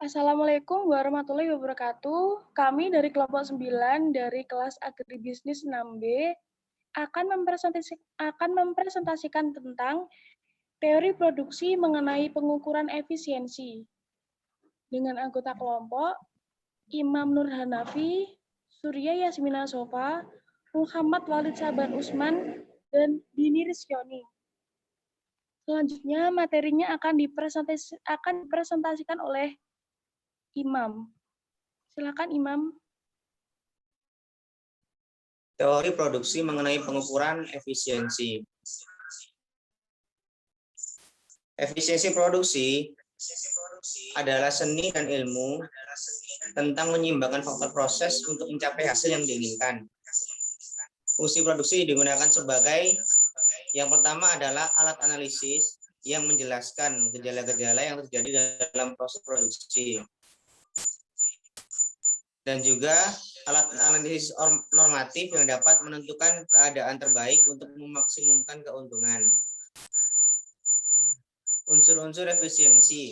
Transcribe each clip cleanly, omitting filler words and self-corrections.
Assalamualaikum warahmatullahi wabarakatuh. Kami dari kelompok 9 dari kelas Agribisnis 6B akan mempresentasikan tentang teori produksi mengenai pengukuran efisiensi. Dengan anggota kelompok, Imam Nur Hanafi, Surya Yasmina Sofa, Muhammad Walid Saban Usman, dan Dini Rizkyoni. Selanjutnya materinya akan dipresentasikan oleh Imam. Silakan Imam. Teori produksi mengenai pengukuran efisiensi. Efisiensi produksi adalah seni dan ilmu tentang menyeimbangkan faktor proses untuk mencapai hasil yang diinginkan. Fungsi produksi digunakan sebagai yang pertama adalah alat analisis yang menjelaskan gejala-gejala yang terjadi dalam proses produksi. Dan juga alat analisis normatif yang dapat menentukan keadaan terbaik untuk memaksimumkan keuntungan. Unsur-unsur efisiensi.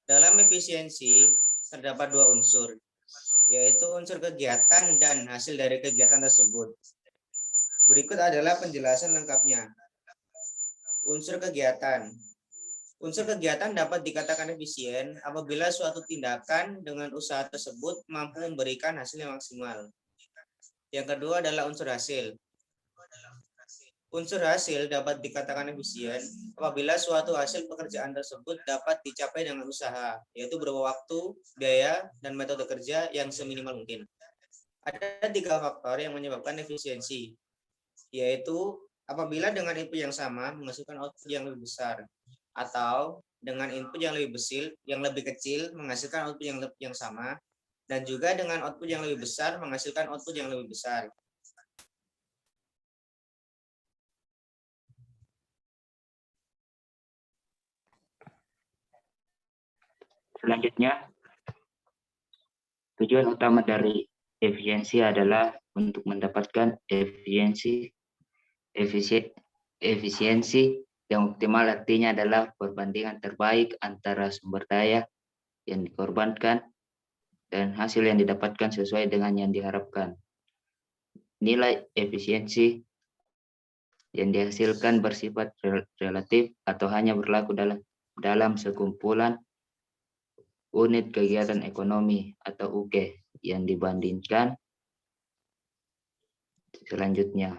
Dalam efisiensi terdapat dua unsur, yaitu unsur kegiatan dan hasil dari kegiatan tersebut. Berikut adalah penjelasan lengkapnya. Unsur kegiatan. Unsur kegiatan dapat dikatakan efisien apabila suatu tindakan dengan usaha tersebut mampu memberikan hasil yang maksimal. Yang kedua adalah unsur hasil. Unsur hasil dapat dikatakan efisien apabila suatu hasil pekerjaan tersebut dapat dicapai dengan usaha, yaitu berupa waktu, biaya, dan metode kerja yang seminimal mungkin. Ada tiga faktor yang menyebabkan efisiensi, yaitu apabila dengan input yang sama menghasilkan output yang lebih besar, atau dengan input yang lebih kecil menghasilkan output yang sama, dan juga dengan output yang lebih besar menghasilkan output yang lebih besar. Selanjutnya, tujuan utama dari efisiensi adalah untuk mendapatkan efisiensi yang optimal, artinya adalah perbandingan terbaik antara sumber daya yang dikorbankan dan hasil yang didapatkan sesuai dengan yang diharapkan. Nilai efisiensi yang dihasilkan bersifat relatif atau hanya berlaku dalam sekumpulan unit kegiatan ekonomi atau UK yang dibandingkan. Selanjutnya,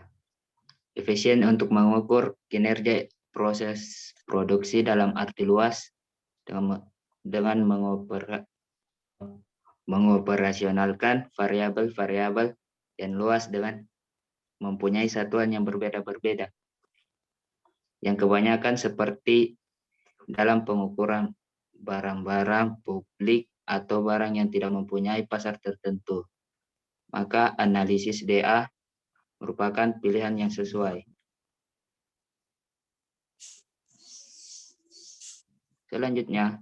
efisien untuk mengukur kinerja proses produksi dalam arti luas dengan mengoperasionalkan variabel-variabel yang luas dengan mempunyai satuan yang berbeda-berbeda, yang kebanyakan seperti dalam pengukuran barang-barang publik atau barang yang tidak mempunyai pasar tertentu, maka analisis DA merupakan pilihan yang sesuai. Selanjutnya,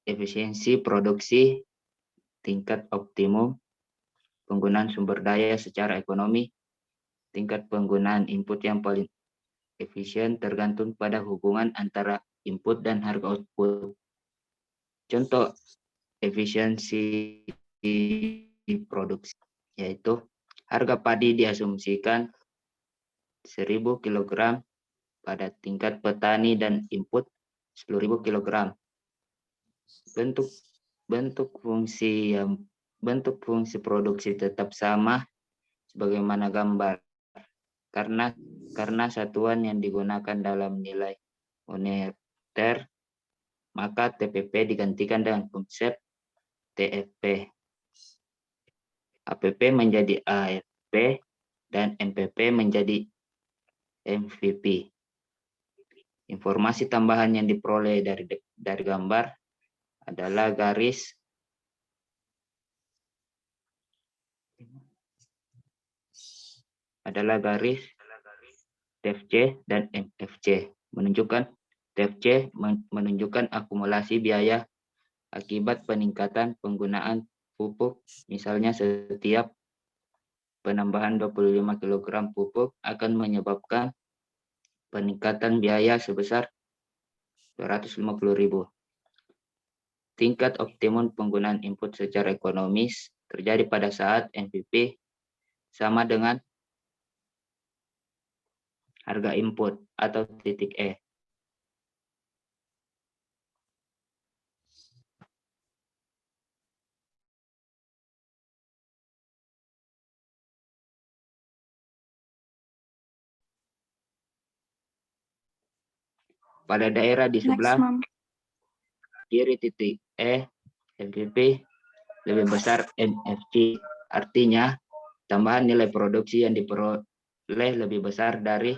efisiensi produksi, tingkat optimum, penggunaan sumber daya secara ekonomi, tingkat penggunaan input yang paling efisien tergantung pada hubungan antara input dan harga output. Contoh efisiensi produksi yaitu harga padi diasumsikan 1.000 kg pada tingkat petani dan input 10.000 kg. Bentuk fungsi produksi tetap sama sebagaimana gambar karena satuan yang digunakan dalam nilai moneter, maka TPP digantikan dengan konsep TFP. APP menjadi AFP dan MPP menjadi MVP. Informasi tambahan yang diperoleh dari gambar adalah garis TFC dan MFC. TFC menunjukkan akumulasi biaya akibat peningkatan penggunaan pupuk. Misalnya setiap penambahan 25 kg pupuk akan menyebabkan peningkatan biaya sebesar 250.000. Tingkat optimum penggunaan input secara ekonomis terjadi pada saat NPV sama dengan harga input atau titik E. Pada daerah di sebelah kiri titik E, NPV lebih besar NFC. Artinya, tambahan nilai produksi yang diperoleh lebih besar dari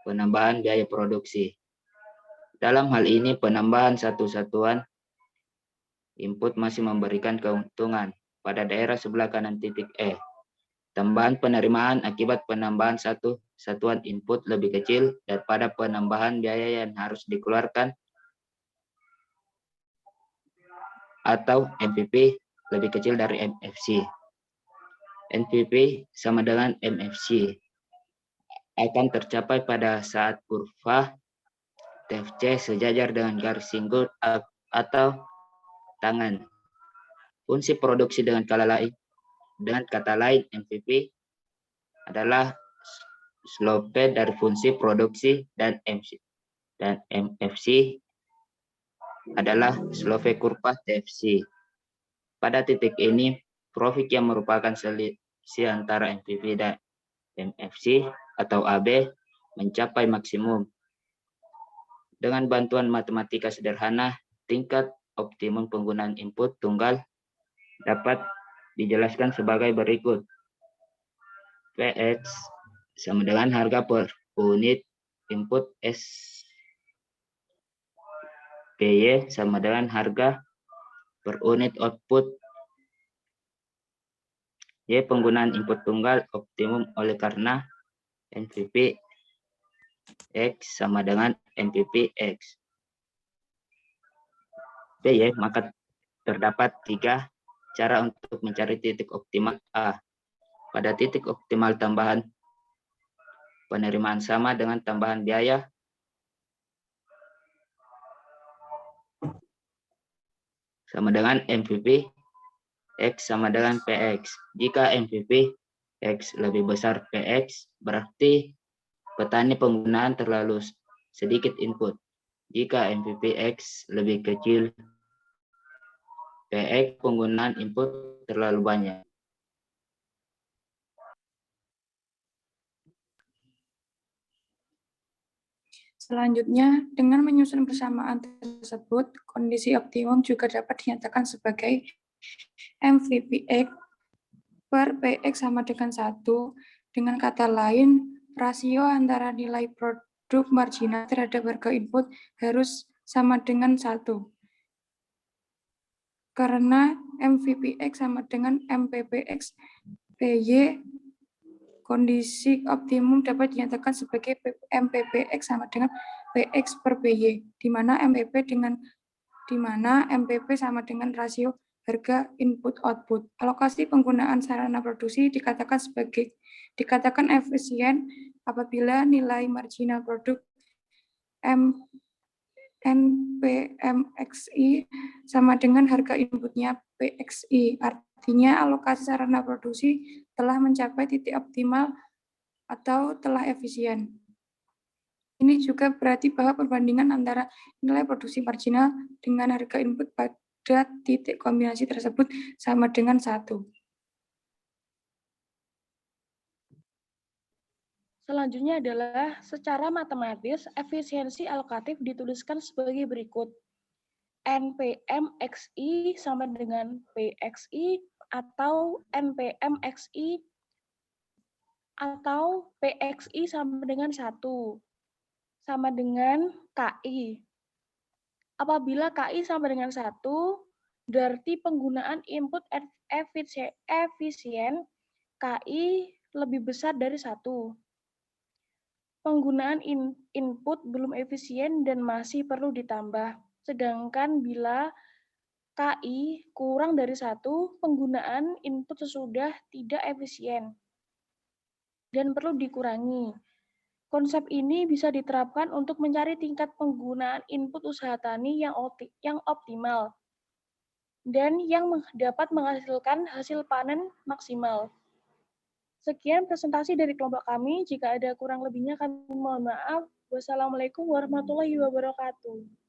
penambahan biaya produksi. Dalam hal ini, penambahan satu satuan input masih memberikan keuntungan pada daerah sebelah kanan titik E. Tambahan penerimaan akibat penambahan satu satuan input lebih kecil daripada penambahan biaya yang harus dikeluarkan atau NPV lebih kecil dari MFC. NPV sama dengan MFC akan tercapai pada saat kurva TFC sejajar dengan garis singgul atau tangan. Fungsi produksi dengan kata lain NPV adalah slope dari fungsi produksi dan MFC adalah slope kurva TFC. Pada titik ini, profit yang merupakan selisih antara NPV dan MFC atau AB mencapai maksimum. Dengan bantuan matematika sederhana, tingkat optimum penggunaan input tunggal dapat dijelaskan sebagai berikut. PX sama dengan harga per unit input S. PY sama dengan harga per unit output. Y penggunaan input tunggal optimum oleh karena NPV X sama dengan NPV X. PY maka terdapat 3 cara untuk mencari titik optimal A. Pada titik optimal tambahan penerimaan sama dengan tambahan biaya sama dengan NPV X sama dengan PX. Jika NPV X lebih besar PX, berarti petani penggunaan terlalu sedikit input. Jika NPV X lebih kecil PX, penggunaan input terlalu banyak. Selanjutnya, dengan menyusun persamaan tersebut, kondisi optimum juga dapat dinyatakan sebagai MVPX per PX sama dengan 1. Dengan kata lain, rasio antara nilai produk marginal terhadap harga input harus sama dengan 1. Karena MVPX sama dengan MPPX PY, kondisi optimum dapat dinyatakan sebagai MPPX sama dengan PX per PY, di mana MPP sama dengan rasio harga input output. Alokasi penggunaan sarana produksi dikatakan efisien apabila nilai marginal produk NPMXI sama dengan harga inputnya PXI. Artinya alokasi sarana produksi telah mencapai titik optimal atau telah efisien. Ini juga berarti bahwa perbandingan antara nilai produksi marginal dengan harga input pada titik kombinasi tersebut sama dengan 1. Selanjutnya adalah secara matematis, efisiensi alokatif dituliskan sebagai berikut. NPMXI sama dengan PXI atau NPMXI atau PXI sama dengan 1, sama dengan KI. Apabila KI sama dengan 1, berarti penggunaan input efisien KI lebih besar dari 1. Penggunaan input belum efisien dan masih perlu ditambah. Sedangkan bila KI kurang dari 1, penggunaan input sesudah tidak efisien dan perlu dikurangi. Konsep ini bisa diterapkan untuk mencari tingkat penggunaan input usaha tani yang optimal dan yang dapat menghasilkan hasil panen maksimal. Sekian presentasi dari kelompok kami. Jika ada kurang lebihnya kami mohon maaf. Wassalamualaikum warahmatullahi wabarakatuh.